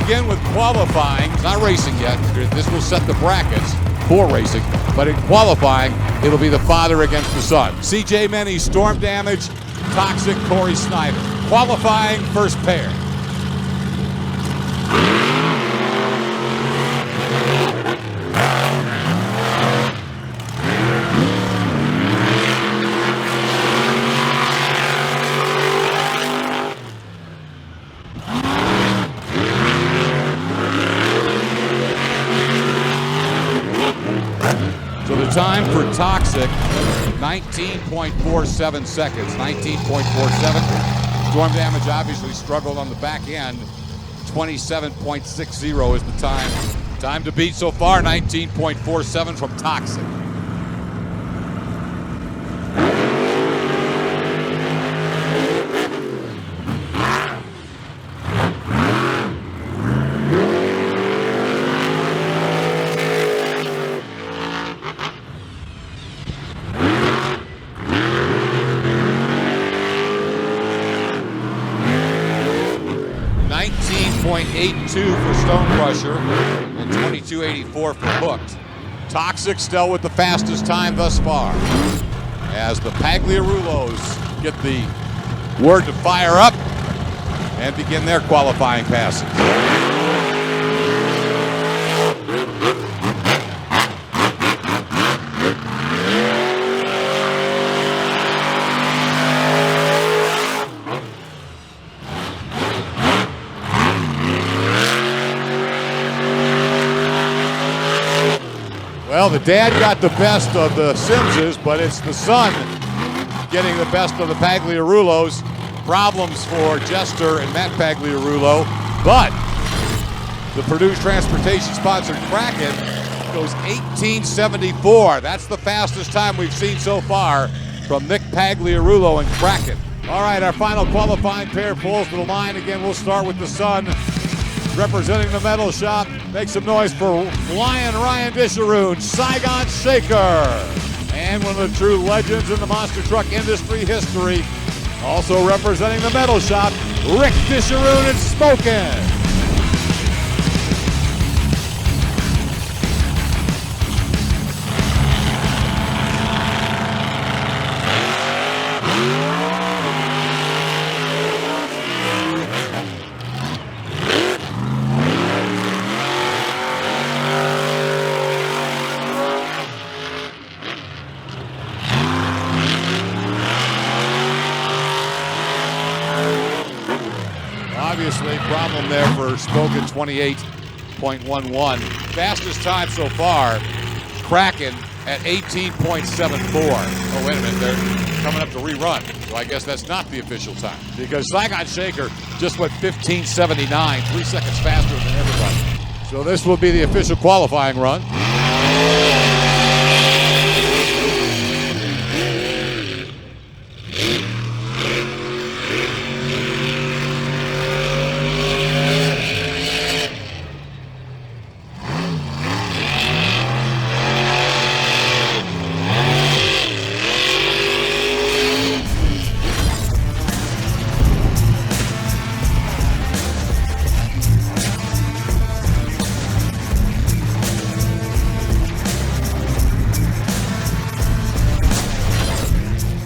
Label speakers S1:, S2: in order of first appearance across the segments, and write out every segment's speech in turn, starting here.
S1: begin with qualifying. It's not racing yet. This will set the brackets for racing. But in qualifying, it'll be the father against the son. CJ Meny, Storm Damage, Toxic, Corey Snyder. Qualifying first pair. So the time for Toxic, 19.47 seconds, 19.47. Storm Damage obviously struggled on the back end. 27.60 is the time. Time to beat so far, 19.47 from Toxic. .82 for Stone Crusher and 22.84 for Hooked. Toxic still with the fastest time thus far as the Pagliarulos get the word to fire up and begin their qualifying passes. Well, the dad got the best of the Simses, but it's the son getting the best of the Pagliarulos. Problems for Jester and Matt Pagliarulo, but the Purdue Transportation-sponsored Kraken goes 18.74. That's the fastest time we've seen so far from Nick Pagliarulo and Kraken. All right, our final qualifying pair pulls to the line. Again, we'll start with the son. Representing the metal shop, make some noise for Lion Ryan Disharoon, Saigon Shaker, and one of the true legends in the monster truck industry history. Also representing the metal shop, Rick Disharoon and Smokin'. Obviously, problem there for Spoken, 28.11. Fastest time so far, Kraken at 18.74. Oh, wait a minute, they're coming up to rerun. So I guess that's not the official time because Saigon Shaker just went 15.79, 3 seconds faster than everybody. So this will be the official qualifying run.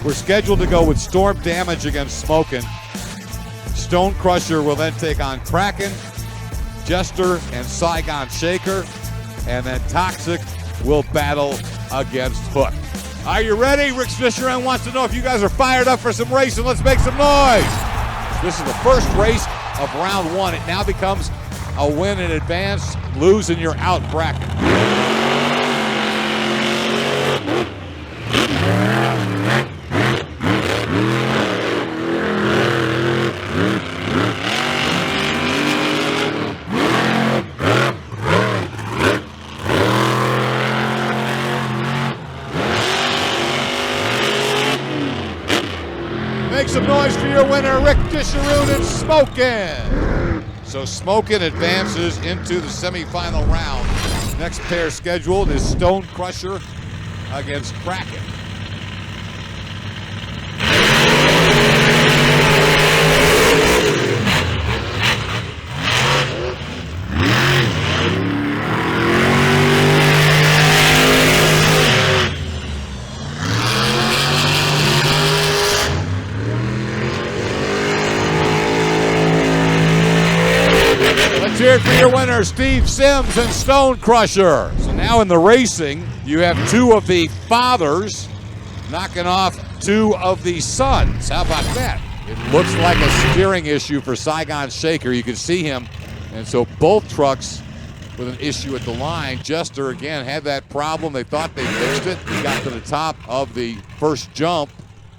S1: We're scheduled to go with Storm Damage against Smokin'. Stone Crusher will then take on Kraken, Jester, and Saigon Shaker. And then Toxic will battle against Hook. Are you ready? Rick Fisher wants to know if you guys are fired up for some racing. Let's make some noise. This is the first race of round one. It now becomes a win in advance, lose and you're out bracket. Make some noise for your winner, Rick Disharoon and Smokin'. So Smokin' advances into the semifinal round. Next pair scheduled is Stone Crusher against Kraken. hear it for your winner, Steve Sims and Stone Crusher. So now in the racing, you have two of the fathers knocking off two of the sons. How about that? It looks like a steering issue for Saigon Shaker. You can see him. And so both trucks with an issue at the line. Jester, again, had that problem. They thought they fixed it. He got to the top of the first jump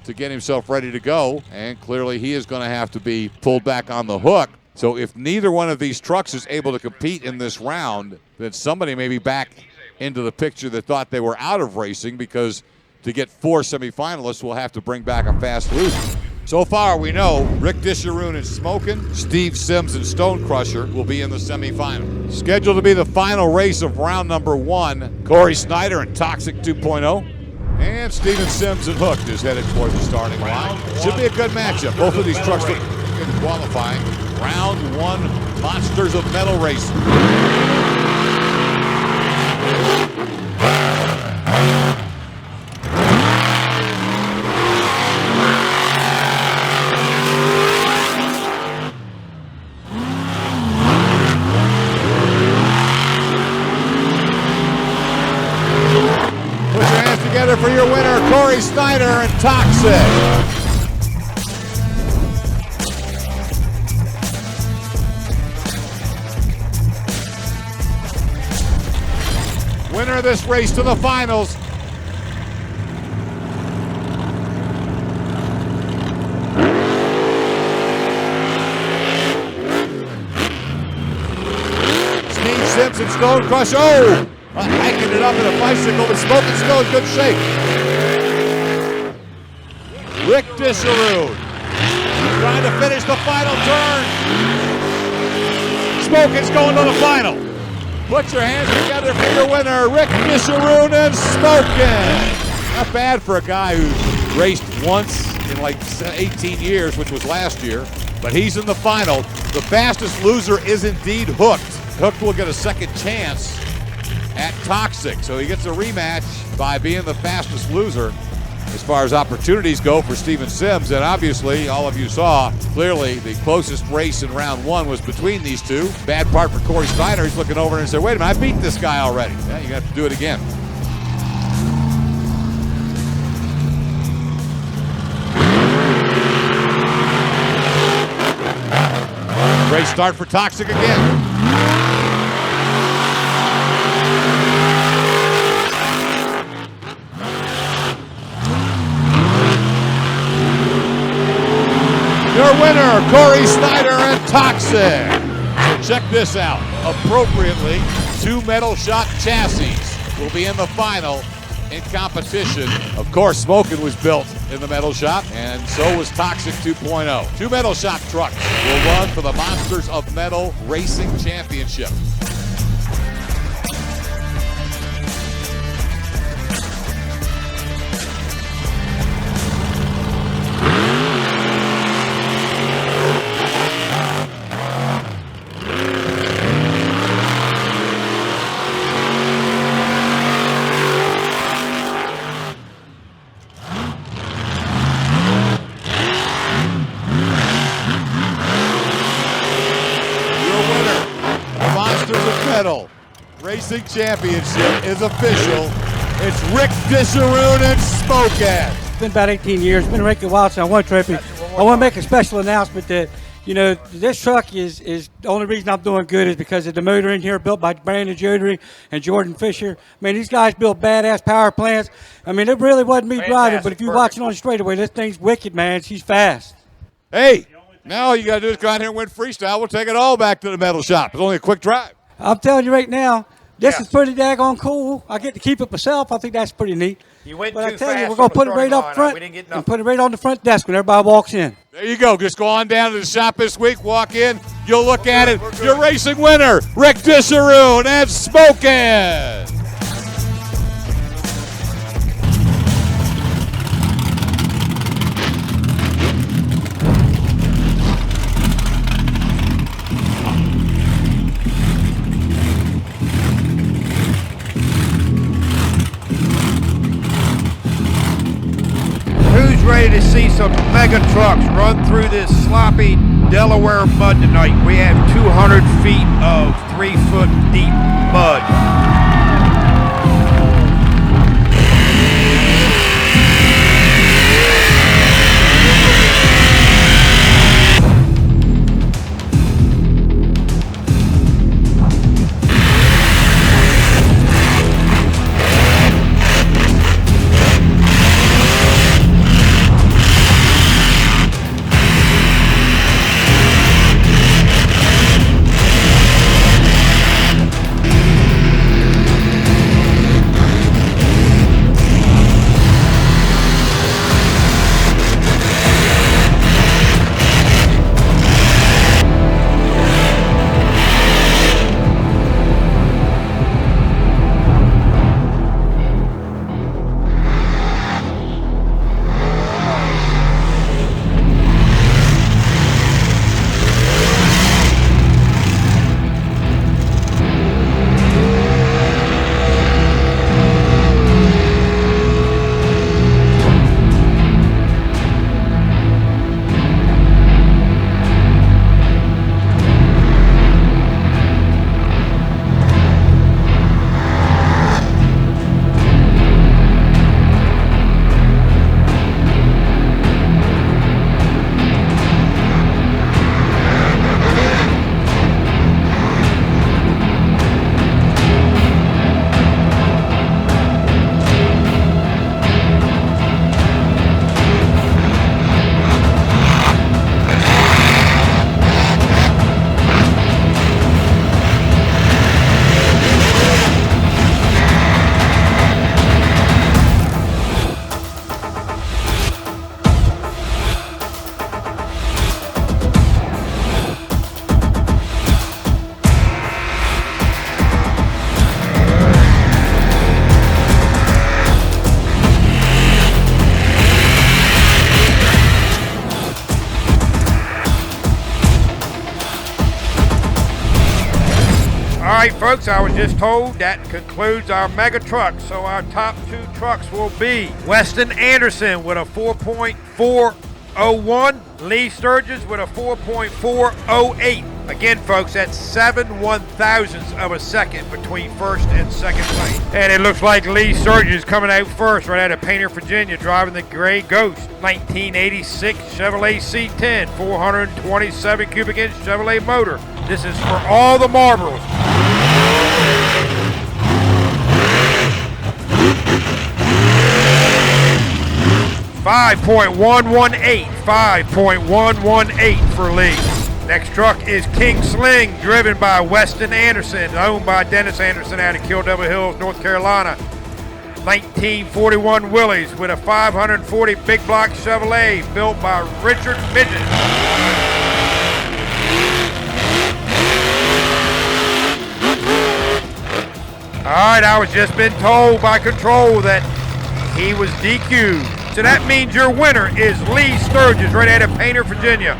S1: to get himself ready to go. And clearly he is going to have to be pulled back on the hook. So if neither one of these trucks is able to compete in this round, then somebody may be back into the picture that thought they were out of racing, because to get 4 semifinalists, we'll have to bring back a fast loser. So far, we know Rick Disharoon and Smokin', Steve Sims and Stone Crusher will be in the semifinal. Scheduled to be the final race of round number 1, Corey Snyder and Toxic 2.0. And Steven Sims and Hooked is headed toward the starting line. Should be a good matchup. Both of these trucks look good in qualifying. Round 1, Monsters of Metal Racing. Together for your winner, Corey Snyder and Toxic. Winner of this race to the finals. Steve Sims and Stone Crush. Oh! Hiking it up in a bicycle, but Smokin' still in good shape. Rick Disharoon trying to finish the final turn. Smokin's going to the final. Put your hands together for your winner, Rick Disharoon and Smokin'. Not bad for a guy who raced once in like 18 years, which was last year, but he's in the final. The fastest loser is indeed Hooked. Hooked will get a second chance at Toxic, so he gets a rematch by being the fastest loser as far as opportunities go for Steven Sims. And obviously, all of you saw clearly the closest race in round 1 was between these two. Bad part for Corey Snyder. He's looking over and said, wait a minute, I beat this guy already. Yeah, you're gonna have to do it again. Great start for Toxic again. Your winner, Corey Snyder and Toxic. So check this out. Appropriately, 2 metal shop chassis will be in the final in competition. Of course, Smokin' was built in the metal shop, and so was Toxic 2.0. 2 metal shop trucks will run for the Monsters of Metal Racing Championship. Racing Championship is official. It's Rick Disharoon and Smokin'.
S2: It's been about 18 years. It's been a while since I won a trophy. I want to make a special announcement that, you know, this truck is the only reason I'm doing good is because of the motor in here built by Brandon Jodery and Jordan Fisher. I mean, these guys build badass power plants. I mean, it really wasn't me driving, but if you watch it on the straightaway, this thing's wicked, man. She's fast.
S1: Hey, now all you got to do is go out here and win freestyle. We'll take it all back to the metal shop. It's only a quick drive.
S2: I'm telling you right now, this is pretty daggone cool. I get to keep it myself. I think that's pretty neat.
S3: You went
S2: but
S3: too
S2: I tell
S3: fast
S2: you, we're going to put it right up front and put it right on the front desk when everybody walks in.
S1: There you go. Just go on down to the shop this week, walk in, you'll look at it. Your racing winner, Rick Disharoon and Smokin'.
S3: Ready to see some mega trucks run through this sloppy Delaware mud tonight. We have 200 feet of 3-foot deep mud. All right, folks, I was just told that concludes our mega trucks. So our top 2 trucks will be Weston Anderson with a 4.401, Lee Sturgis with a 4.408. Again, folks, that's 7/1000ths of a second between first and second place. And it looks like Lee Sturgis is coming out first right out of Painter, Virginia, driving the Gray Ghost 1986 Chevrolet C10, 427 cubic inch Chevrolet motor. This is for all the marbles. $5.118 for Lee. Next truck is King Sling, driven by Weston Anderson, owned by Dennis Anderson out of Kill Devil Hills, North Carolina. 1941 Willys with a 540 big block Chevrolet built by Richard Midget. All right, I was just been told by control that he was DQ'd. So that means your winner is Lee Sturgis, right out of Painter, Virginia,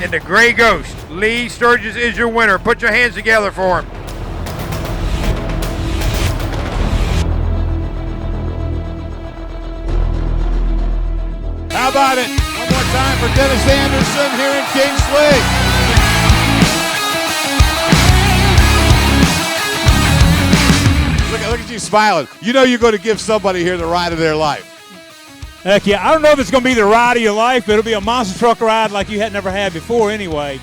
S3: in the Gray Ghost. Lee Sturgis is your winner. Put your hands together for him.
S1: How about it? One more time for Dennis Anderson here in King Sling. Look at you smiling. You know you're going to give somebody here the ride of their life.
S4: Heck yeah. I don't know if it's going to be the ride of your life, but it'll be a monster truck ride like you had never had before anyway.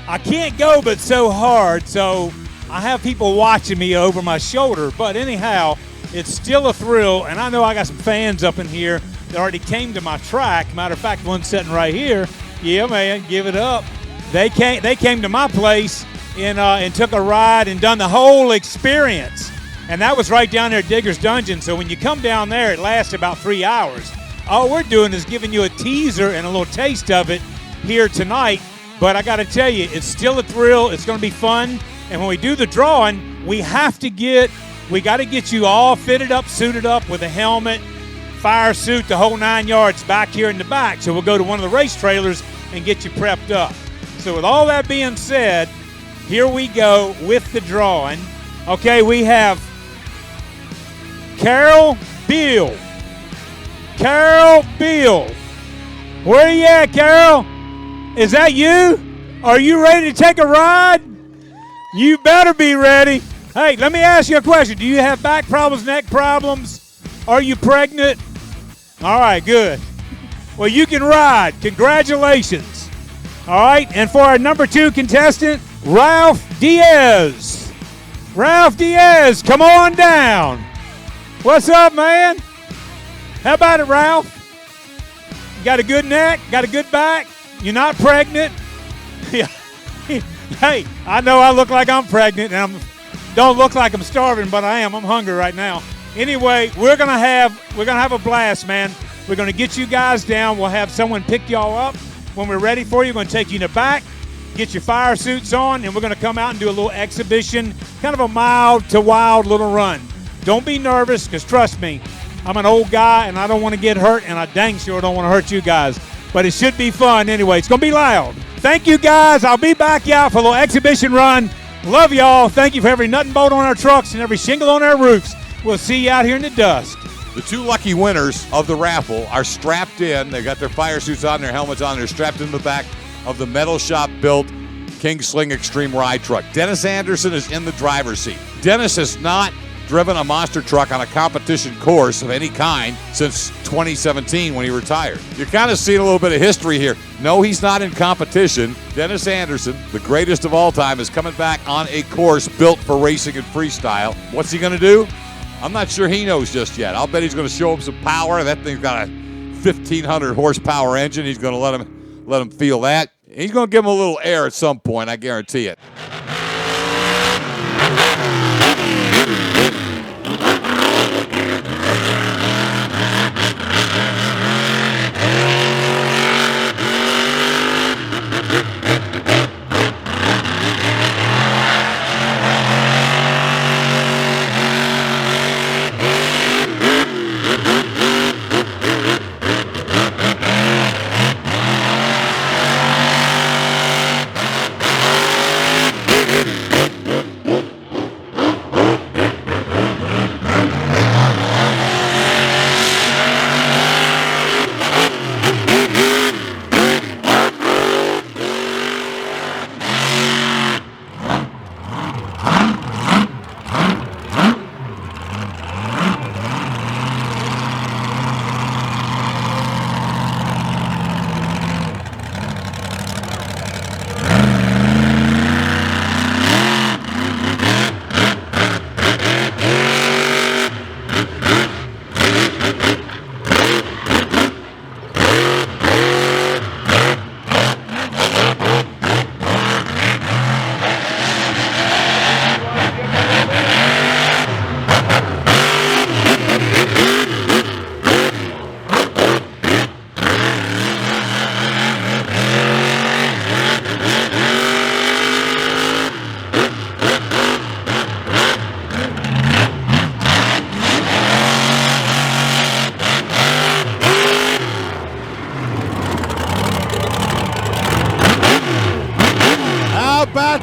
S4: I can't go but so hard, so I have people watching me over my shoulder. But anyhow, it's still a thrill, and I know I got some fans up in here that already came to my track. Matter of fact, one sitting right here. Yeah, man, give it up. They came to my place and took a ride and done the whole experience. And that was right down there at Digger's Dungeon. So when you come down there, it lasts about 3 hours. All we're doing is giving you a teaser and a little taste of it here tonight. But I got to tell you, it's still a thrill. It's going to be fun. And when we do the drawing, we got to get you all fitted up, suited up with a helmet, fire suit, the whole 9 yards back here in the back. So we'll go to one of the race trailers and get you prepped up. So with all that being said, here we go with the drawing. Okay, we have Carol Beal. Carol Beal. Where are you at, Carol? Is that you? Are you ready to take a ride? You better be ready. Hey, let me ask you a question. Do you have back problems, neck problems? Are you pregnant? All right, good. Well, you can ride. Congratulations. All right, and for our number 2 contestant, Ralph Diaz. Ralph Diaz, come on down. What's up, man? How about it, Ralph? You got a good neck? Got a good back? You're not pregnant? Hey, I know I look like I'm pregnant, and don't look like I'm starving, but I am. I'm hungry right now. Anyway, we're gonna have a blast, man. We're gonna get you guys down. We'll have someone pick y'all up when we're ready for you. We're gonna take you in the back, get your fire suits on, and we're gonna come out and do a little exhibition, kind of a mild to wild little run. Don't be nervous, because trust me, I'm an old guy and I don't want to get hurt, and I dang sure don't want to hurt you guys. But it should be fun anyway. It's gonna be loud. Thank you, guys. I'll be back out for a little exhibition run. Love y'all. Thank you for every nut and bolt on our trucks and every shingle on our roofs. We'll see you out here in the dusk.
S1: The 2 lucky winners of the raffle are strapped in. They got their fire suits on, their helmets on. They're strapped in the back of the metal shop built King Sling Extreme Ride truck. Dennis Anderson is in the driver's seat. Dennis has not driven a monster truck on a competition course of any kind since 2017 when he retired. You're kind of seeing a little bit of history here. No, he's not in competition. Dennis Anderson, the greatest of all time, is coming back on a course built for racing and freestyle. What's he going to do? I'm not sure he knows just yet. I'll bet he's going to show him some power. That thing's got a 1,500 horsepower engine. He's going to let him feel that. He's going to give him a little air at some point, I guarantee it.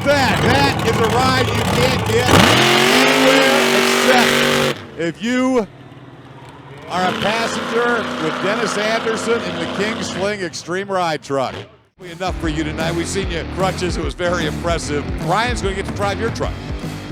S1: That is a ride you can't get anywhere except if you are a passenger with Dennis Anderson in the King Sling Extreme Ride truck. Enough for you tonight. We've seen you crutches. It was very impressive. Ryan's going to get to drive your truck.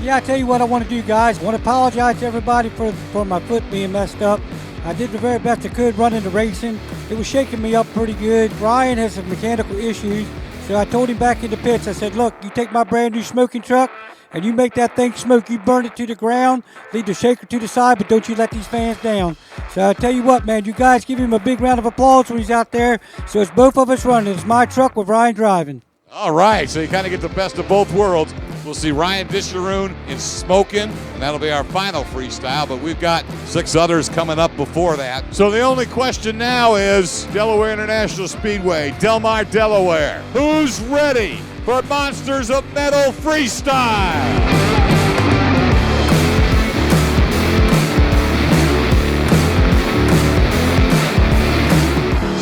S2: Yeah, I tell you what I want to do, guys. I want to apologize to everybody for my foot being messed up. I did the very best I could running the racing. It was shaking me up pretty good. Ryan has some mechanical issues, so I told him back in the pits, I said, look, you take my brand new smoking truck and you make that thing smoke. You burn it to the ground, leave the shaker to the side, but don't you let these fans down. So I tell you what, man, you guys give him a big round of applause when he's out there. So it's both of us running. It's my truck with Ryan driving.
S1: All right, so you kind of get the best of both worlds. We'll see Ryan Disharoon in Smokin', and that'll be our final freestyle, but we've got 6 others coming up before that. So the only question now is Delaware International Speedway, Delmar, Delaware. Who's ready for Monsters of Metal Freestyle?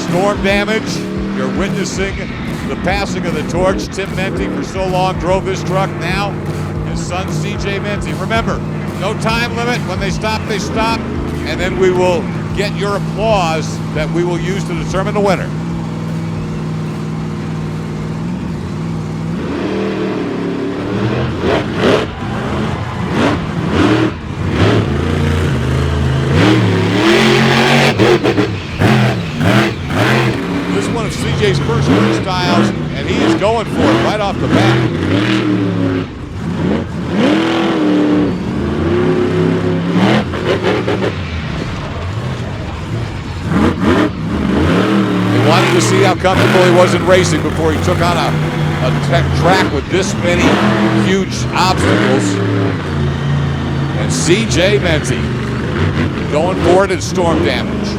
S1: Storm damage, you're witnessing the passing of the torch. Tim Menti for so long drove this truck. Now his son CJ Menti. Remember, no time limit. When they stop, and then we will get your applause that we will use to determine the winner. one of CJ's first freestyles, and he is going for it right off the bat. He wanted to see how comfortable he was in racing before he took on a track with this many huge obstacles. And CJ Menti going for it in storm damage.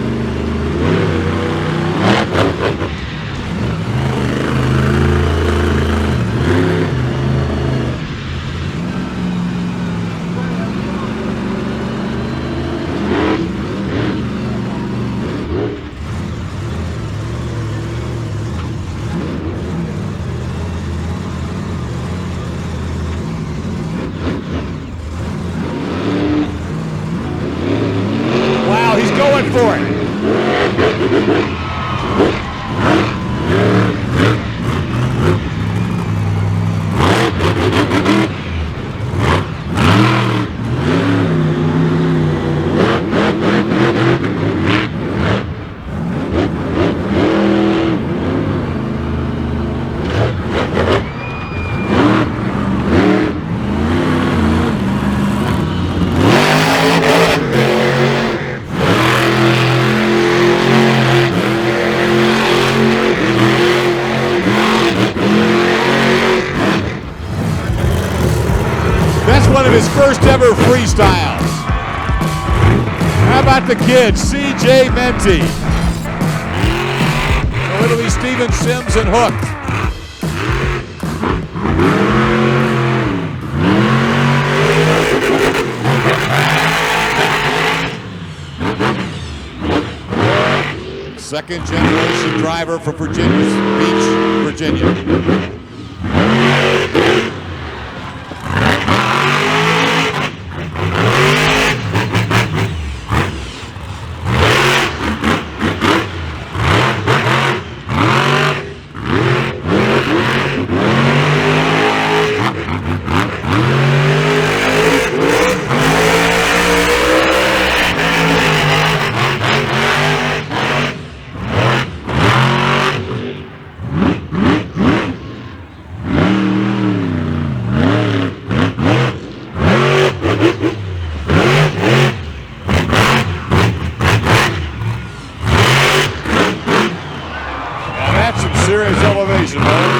S4: Wow, he's going for it.
S1: That's one of his first ever freestyles. How about the kid, CJ Menti? So it'll be Steven Sims and Hooked. Second generation driver from Virginia Beach, Virginia. Serious elevation, man.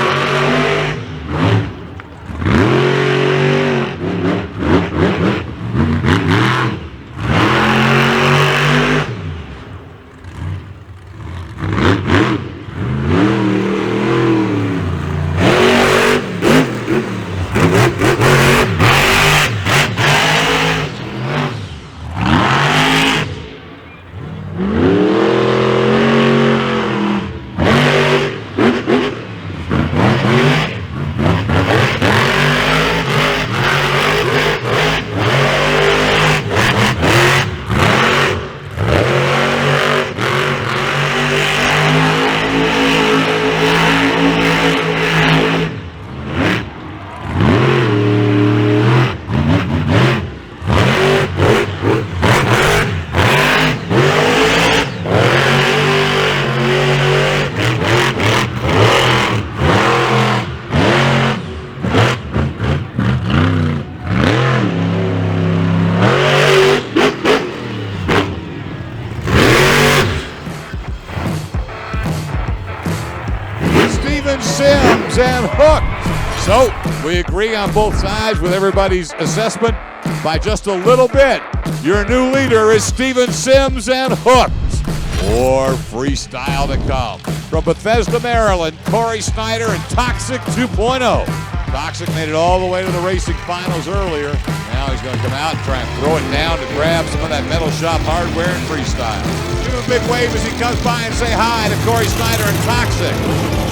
S1: Sims and Hooked. So we agree on both sides with everybody's assessment by just a little bit. Your new leader is Steven Sims and Hooked. More freestyle to come. From Bethesda, Maryland, Corey Snyder and Toxic 2.0. Toxic made it all the way to the racing finals earlier. Now he's going to come out and try and throw it down to grab some of that metal shop hardware and freestyle. Give him a big wave as he comes by and say hi to Corey Snyder and Toxic.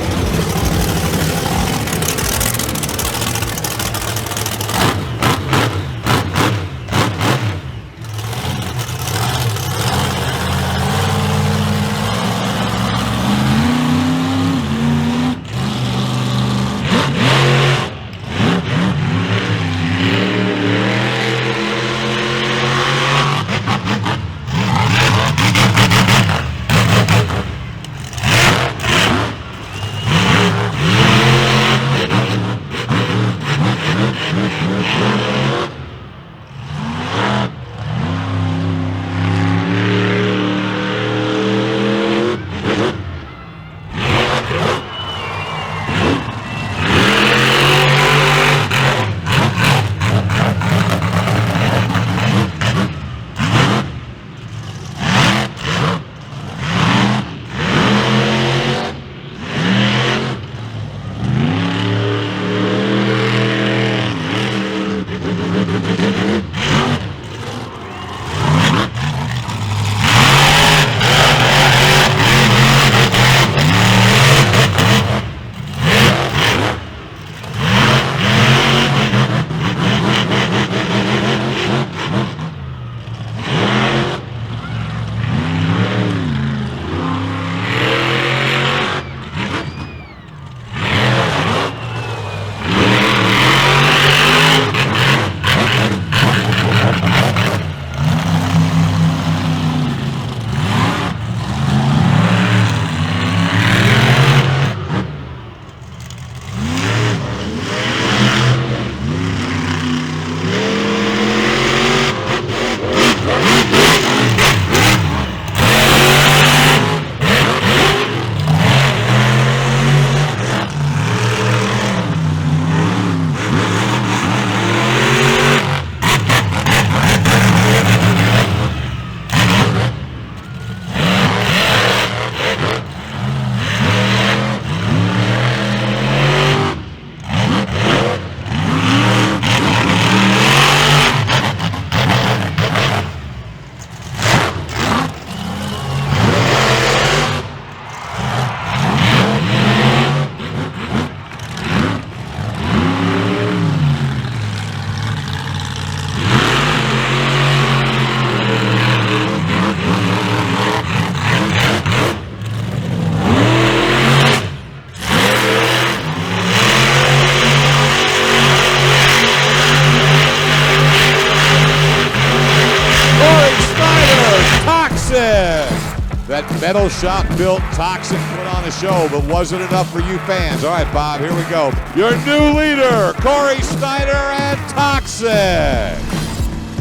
S1: Metal Shop built, Toxic put on a show, but wasn't enough for you fans. All right, Bob, here we go. Your new leader, Corey Snyder and Toxic.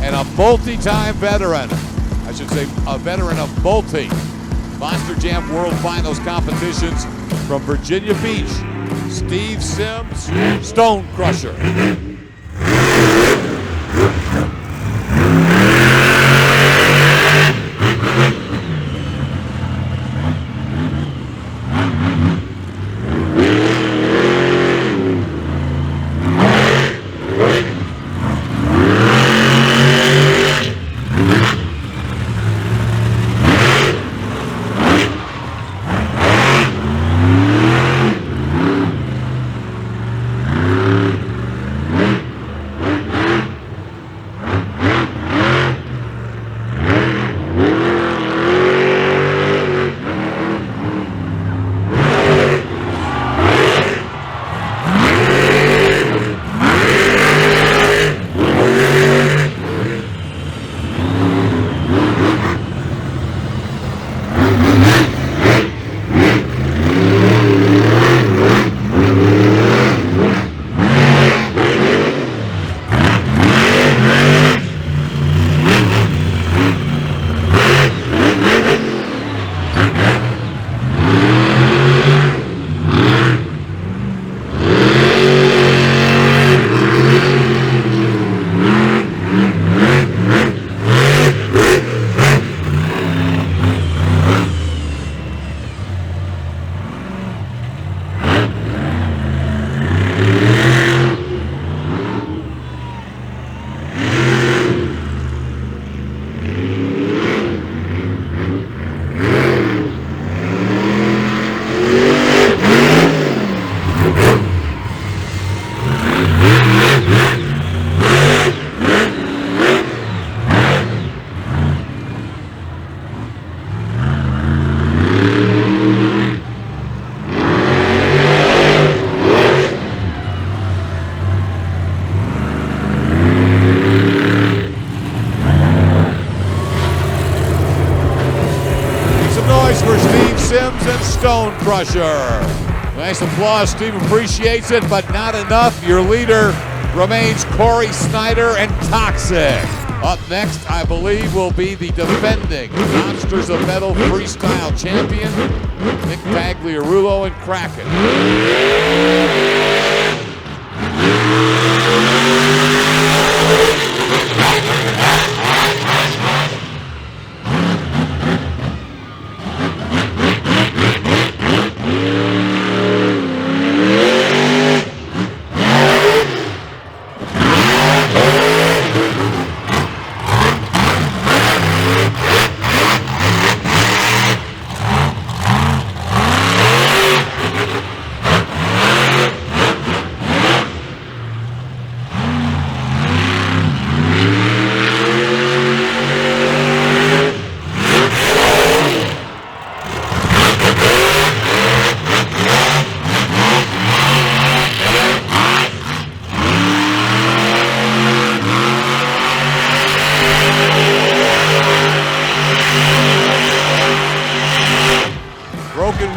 S1: And a multi-time veteran. I should say a veteran of multi Monster Jam World Finals competitions from Virginia Beach, Steve Sims, Stone Crusher. Sims and Stone Crusher. Nice applause. Steve appreciates it, but not enough. Your leader remains Corey Snyder and Toxic. Up next, I believe, will be the defending Monsters of Metal Freestyle Champion, Nick Pagliarulo and Kraken.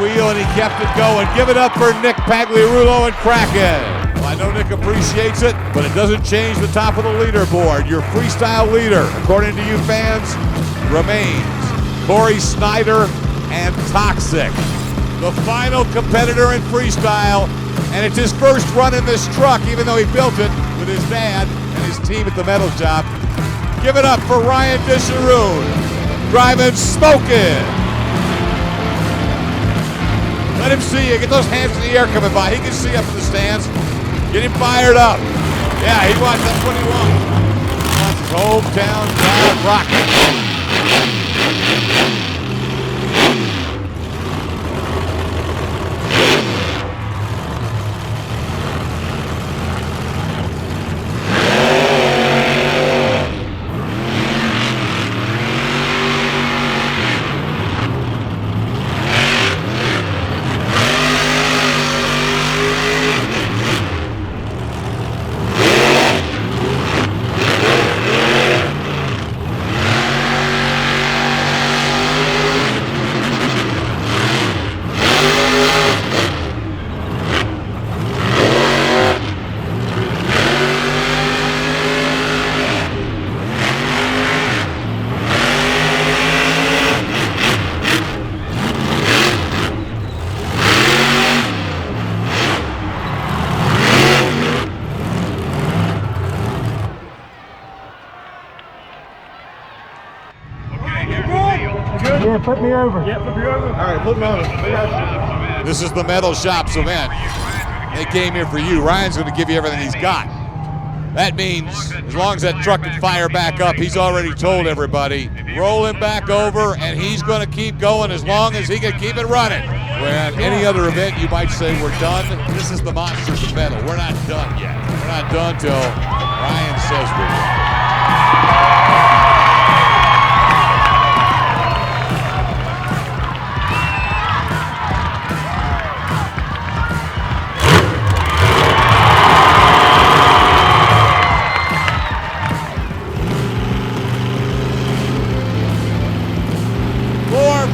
S1: Wheel, and he kept it going. Give it up for Nick Pagliarulo and Kraken. Well, I know Nick appreciates it, but it doesn't change the top of the leaderboard. Your freestyle leader, according to you fans, remains Corey Snyder and Toxic. The final competitor in freestyle, and it's his first run in this truck, even though he built it with his dad and his team at the Metal Shop. Give it up for Ryan Disharoon, driving Smokin'. Let him see you. Get those hands in the air coming by. He can see up in the stands. Get him fired up. Yeah, he wants. That's what he wants. He wants his hometown crowd rocking.
S2: flip me over.
S5: Yeah, flip you over. All right, flip me over.
S1: This is the Metal Shops event. They came here for you. Ryan's going to give you everything he's got. That means as long as that truck can fire back up, he's already told everybody, roll him back over, and he's going to keep going as long as he can keep it running. When any other event, you might say we're done. This is the Monsters of Metal. We're not done yet. We're not done till Ryan says we're done.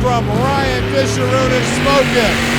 S1: From Ryan Disharoon and Smokin'.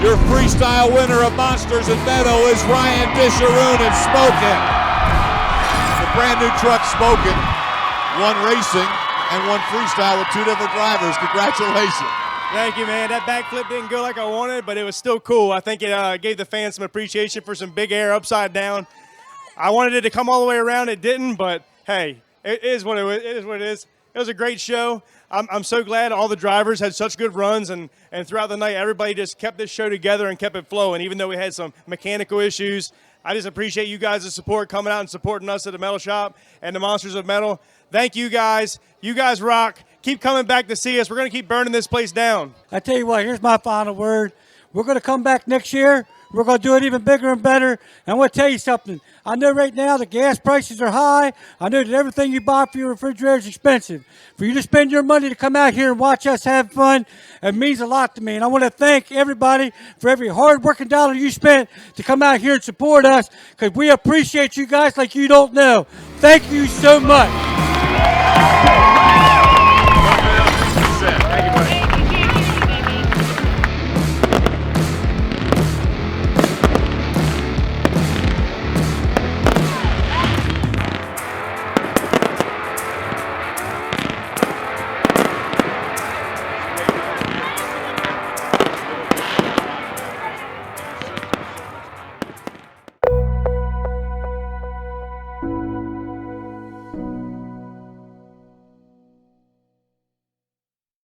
S1: Your freestyle winner of Monsters and Meadow is Ryan Disharoon and Smokin'. The brand new truck Smokin', one racing and one freestyle with two different drivers. Congratulations.
S5: Thank you, man. That backflip didn't go like I wanted, but it was still cool. I think it gave the fans some appreciation for some big air upside down. I wanted it to come all the way around. It didn't, but hey, it is what it is. What it is. It was a great show. I'm so glad all the drivers had such good runs, and throughout the night, everybody just kept this show together and kept it flowing, even though we had some mechanical issues. I just appreciate you guys' support, coming out and supporting us at the Metal Shop and the Monsters of Metal. Thank you guys. You guys rock. Keep coming back to see us. We're going to keep burning this place down.
S2: I tell you what, here's my final word. We're going to come back next year. We're going to do it even bigger and better. And I want to tell you something. I know right now the gas prices are high. I know that everything you buy for your refrigerator is expensive. For you to spend your money to come out here and watch us have fun, it means a lot to me. And I want to thank everybody for every hard-working dollar you spent to come out here and support us, because we appreciate you guys like you don't know. Thank you so much.